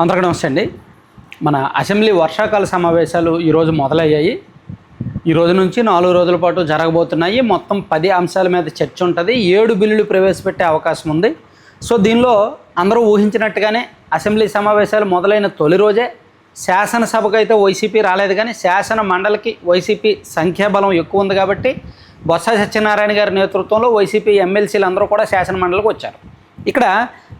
అందరికీ నమస్తే అండి. మన అసెంబ్లీ వర్షాకాల సమావేశాలు ఈరోజు మొదలయ్యాయి. ఈ రోజు నుంచి 4 రోజుల పాటు జరగబోతున్నాయి. మొత్తం 10 అంశాల మీద చర్చ ఉంటుంది. 7 బిల్లులు ప్రవేశపెట్టే అవకాశం ఉంది. సో దీనిలో అందరూ ఊహించినట్టుగానే అసెంబ్లీ సమావేశాలు మొదలైన తొలి రోజే శాసనసభకు అయితే వైసీపీ రాలేదు, కానీ శాసన మండలికి వైసీపీ సంఖ్యాబలం ఎక్కువ ఉంది కాబట్టి బొత్స సత్యనారాయణ గారి నేతృత్వంలో వైసీపీ ఎమ్మెల్సీలు అందరూ కూడా శాసన మండలికి వచ్చారు. ఇక్కడ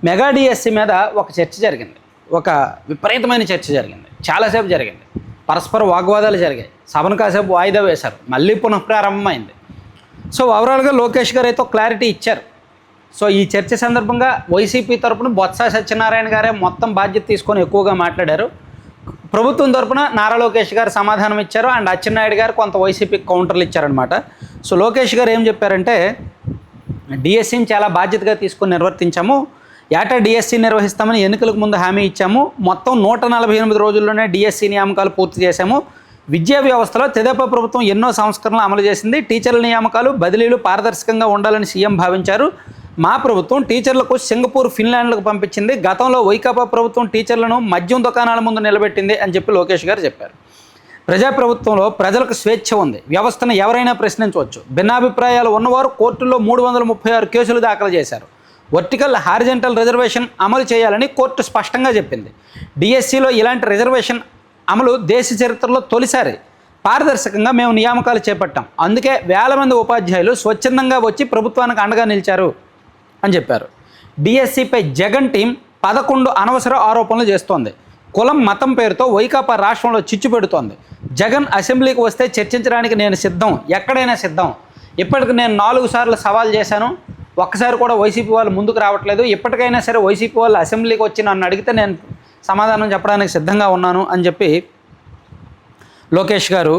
మెగా డిఎస్సి మీద ఒక చర్చ జరిగింది. ఒక విపరీతమైన చర్చ జరిగింది. చాలాసేపు జరిగింది. పరస్పర వాగ్వాదాలు జరిగాయి. సభను కాసేపు వాయిదా వేశారు. మళ్ళీ పునఃప్రారంభమైంది. సో ఓవరాల్గా లోకేష్ గారు అయితే క్లారిటీ ఇచ్చారు. సో ఈ చర్చ సందర్భంగా వైసీపీ తరపున బొత్స సత్యనారాయణ గారే మొత్తం బాధ్యత తీసుకొని ఎక్కువగా మాట్లాడారు. ప్రభుత్వం తరపున నారా లోకేష్ గారు సమాధానం ఇచ్చారు. అండ్ అచ్చెన్నాయుడు గారు కొంత వైసీపీ కౌంటర్లు ఇచ్చారనమాట. సో లోకేష్ గారు ఏం చెప్పారంటే, డిఎస్సిని చాలా బాధ్యతగా తీసుకొని నిర్వర్తించాము. ఏటా డిఎస్సి నిర్వహిస్తామని ఎన్నికలకు ముందు హామీ ఇచ్చాము. మొత్తం 148 రోజుల్లోనే డిఎస్సి నియామకాలు పూర్తి చేశాము. విద్యా వ్యవస్థలో తెదేపా ప్రభుత్వం ఎన్నో సంస్కరణలు అమలు చేసింది. టీచర్ల నియామకాలు, బదిలీలు పారదర్శకంగా ఉండాలని సీఎం భావించారు. మా ప్రభుత్వం టీచర్లకు సింగపూర్, ఫిన్లాండ్లకు పంపించింది. గతంలో వైకాపా ప్రభుత్వం టీచర్లను మద్యం దుకాణాల ముందు నిలబెట్టింది అని చెప్పి లోకేష్ గారు చెప్పారు. ప్రజాప్రభుత్వంలో ప్రజలకు స్వేచ్ఛ ఉంది. వ్యవస్థను ఎవరైనా ప్రశ్నించవచ్చు. భిన్నాభిప్రాయాలు ఉన్నవారు కోర్టుల్లో 336 కేసులు దాఖలు చేశారు. వర్టికల్, హారిజంటల్ రిజర్వేషన్ అమలు చేయాలని కోర్టు స్పష్టంగా చెప్పింది. డిఎస్సిలో ఇలాంటి రిజర్వేషన్ అమలు దేశ చరిత్రలో తొలిసారి. పారదర్శకంగా మేము నియామకాలు చేపట్టాం. అందుకే వేల మంది ఉపాధ్యాయులు స్వచ్ఛందంగా వచ్చి ప్రభుత్వానికి అండగా నిలిచారు అని చెప్పారు. డిఎస్సిపై జగన్ టీం 11 అనవసర ఆరోపణలు చేస్తోంది. కులం, మతం పేరుతో వైకాపా రాష్ట్రంలో చిచ్చు పెడుతోంది. జగన్ అసెంబ్లీకి వస్తే చర్చించడానికి నేను సిద్ధం, ఎక్కడైనా సిద్ధం. ఇప్పటికి నేను 4 సార్లు సవాల్ చేశాను. ఒక్కసారి కూడా వైసీపీ వాళ్ళు ముందుకు రావట్లేదు. ఎప్పటికైనా సరే వైసీపీ వాళ్ళు అసెంబ్లీకి వచ్చి నన్ను అడిగితే నేను సమాధానం చెప్పడానికి సిద్ధంగా ఉన్నాను అని చెప్పి లోకేష్ గారు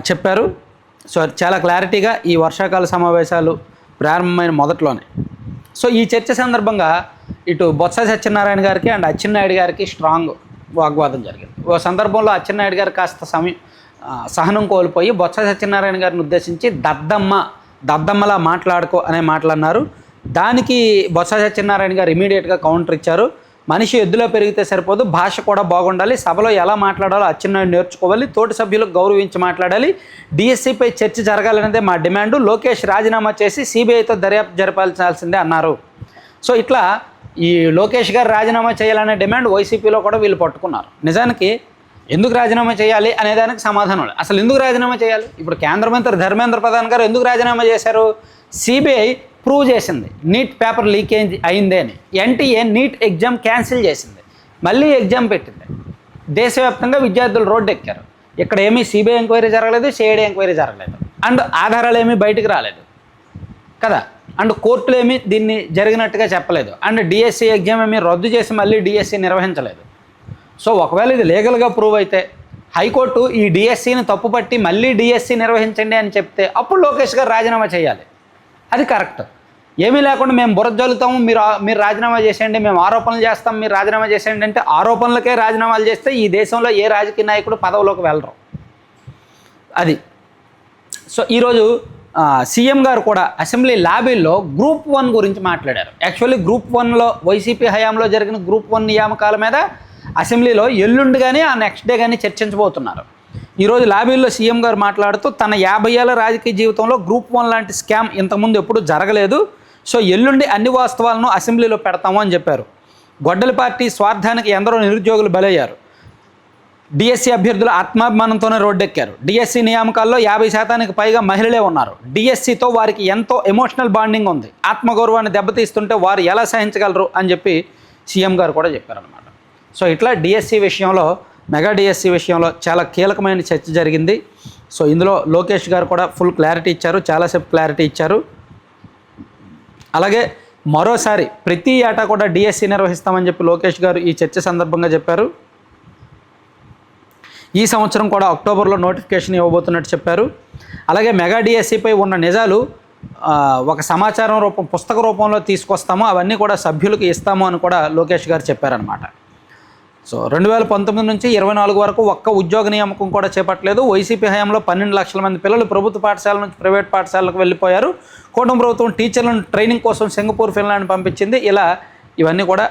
చెప్పారు. సో చాలా క్లారిటీగా ఈ వర్షాకాల సమావేశాలు ప్రారంభమైన మొదట్లోనే. సో ఈ చర్చ సందర్భంగా ఇటు బొత్స సత్యనారాయణ గారికి అండ్ అచ్చెన్నాయుడు గారికి స్ట్రాంగ్ వాగ్వాదం జరిగింది. ఓ సందర్భంలో అచ్చెన్నాయుడు గారు కాస్త సహనం కోల్పోయి బొత్స సత్యనారాయణ గారిని ఉద్దేశించి దద్దమ్మలా మాట్లాడుకో అనే మాట్లాడినారు. దానికి బొత్స సత్యనారాయణ గారు ఇమీడియట్గా కౌంటర్ ఇచ్చారు. మనిషి ఎద్దులో పెరిగితే సరిపోదు, భాష కూడా బాగుండాలి. సభలో ఎలా మాట్లాడాలో అచ్చెన్నాయుడు నేర్చుకోవాలి. తోటి సభ్యులకు గౌరవించి మాట్లాడాలి. డిఎస్సిపై చర్చ జరగాలనేదే మా డిమాండు. లోకేష్ రాజీనామా చేసి సిబిఐతో దర్యాప్తు జరపాల్సిందే అన్నారు. సో ఇట్లా ఈ లోకేష్ గారు రాజీనామా చేయాలనే డిమాండ్ వైసీపీలో కూడా వీళ్ళు పట్టుకున్నారు. నిజానికి ఎందుకు రాజీనామా చేయాలి అనేదానికి సమాధానం లేదు. అసలు ఎందుకు రాజీనామా చేయాలి? ఇప్పుడు కేంద్ర మంత్రి ధర్మేంద్ర ప్రధాన్ గారు ఎందుకు రాజీనామా చేశారు? సిబిఐ ప్రూవ్ చేసింది నీట్ పేపర్ లీకేజ్ అయిందే అని. ఎన్టీఏ నీట్ ఎగ్జామ్ క్యాన్సిల్ చేసింది, మళ్ళీ ఎగ్జామ్ పెట్టింది. దేశవ్యాప్తంగా విద్యార్థులు రోడ్డు ఎక్కారు. ఇక్కడ ఏమీ సిబిఐ ఎంక్వైరీ జరగలేదు, సిఐడి ఎంక్వైరీ జరగలేదు, అండ్ ఆధారాలు ఏమీ బయటకు రాలేదు కదా. అండ్ కోర్టులు ఏమీ దీన్ని జరిగినట్టుగా చెప్పలేదు. అండ్ డిఎస్సి ఎగ్జామ్ ఏమీ రద్దు చేసి మళ్ళీ డిఎస్సి నిర్వహించలేదు. సో ఒకవేళ ఇది లీగల్గా ప్రూవ్ అయితే హైకోర్టు ఈ డిఎస్సిని తప్పుపట్టి మళ్ళీ డిఎస్సి నిర్వహించండి అని చెప్తే అప్పుడు లోకేష్ గారు రాజీనామా చేయాలి. అది కరెక్ట్. ఏమీ లేకుండా మేము బురద జల్లుతాము, మీరు రాజీనామా చేసేయండి, మేము ఆరోపణలు చేస్తాం, మీరు రాజీనామా చేసేయండి అంటే ఆరోపణలకే రాజీనామాలు చేస్తే ఈ దేశంలో ఏ రాజకీయ నాయకుడు పదవిలోకి వెళ్ళరు. అది. సో ఈరోజు సీఎం గారు కూడా అసెంబ్లీ లాబీల్లో గ్రూప్ 1 గురించి మాట్లాడారు. యాక్చువల్లీ గ్రూప్ 1లో వైసీపీ హయాంలో జరిగిన గ్రూప్ 1 నియామకాల మీద అసెంబ్లీలో ఎల్లుండి కానీ ఆ నెక్స్ట్ డే కానీ చర్చించబోతున్నారు. ఈరోజు లాబీల్లో సీఎం గారు మాట్లాడుతూ తన 50 ఏళ్ల రాజకీయ జీవితంలో గ్రూప్ 1 లాంటి స్కామ్ ఇంతకుముందు ఎప్పుడూ జరగలేదు. సో ఎల్లుండి అన్ని వాస్తవాలను అసెంబ్లీలో పెడతాము అని చెప్పారు. గొడ్డలి పార్టీ స్వార్థానికి ఎందరో నిరుద్యోగులు బలయ్యారు. డిఎస్సి అభ్యర్థులు ఆత్మాభిమానంతోనే రోడ్డెక్కారు. డిఎస్సి నియామకాల్లో 50% పైగా మహిళలే ఉన్నారు. డిఎస్సితో వారికి ఎంతో ఎమోషనల్ బాండింగ్ ఉంది. ఆత్మగౌరవాన్ని దెబ్బతీస్తుంటే వారు ఎలా సహించగలరు అని చెప్పి సీఎం గారు కూడా చెప్పారనమాట. సో ఇట్లా డిఎస్సి విషయంలో, మెగా డిఎస్సి విషయంలో చాలా కీలకమైన చర్చ జరిగింది. సో ఇందులో లోకేష్ గారు కూడా ఫుల్ క్లారిటీ ఇచ్చారు, చాలాసేపు క్లారిటీ ఇచ్చారు. అలాగే మరోసారి ప్రతి ఏటా కూడా డిఎస్సి నిర్వహిస్తామని చెప్పి లోకేష్ గారు ఈ చర్చ సందర్భంగా చెప్పారు. ఈ సంవత్సరం కూడా అక్టోబర్లో నోటిఫికేషన్ ఇవ్వబోతున్నట్టు చెప్పారు. అలాగే మెగా డిఎస్సిపై ఉన్న నిజాలు ఒక సమాచారం పుస్తక రూపంలో తీసుకొస్తాము, అవన్నీ కూడా సభ్యులకు ఇస్తాము అని కూడా లోకేష్ గారు చెప్పారనమాట. సో 2019 నుంచి 24 వరకు ఒక్క ఉద్యోగ నియామకం కూడా చేపట్టలేదు. వైసీపీ హయాంలో 12 లక్షల మంది పిల్లలు ప్రభుత్వ పాఠశాల నుంచి ప్రైవేట్ పాఠశాలకు వెళ్ళిపోయారు. కూటమి ప్రభుత్వం టీచర్లను ట్రైనింగ్ కోసం సింగపూర్, ఫిన్లాండ్ పంపించింది. ఇలా ఇవన్నీ కూడా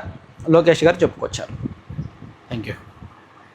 లోకేష్ గారు చెప్పుకొచ్చారు. Thank you.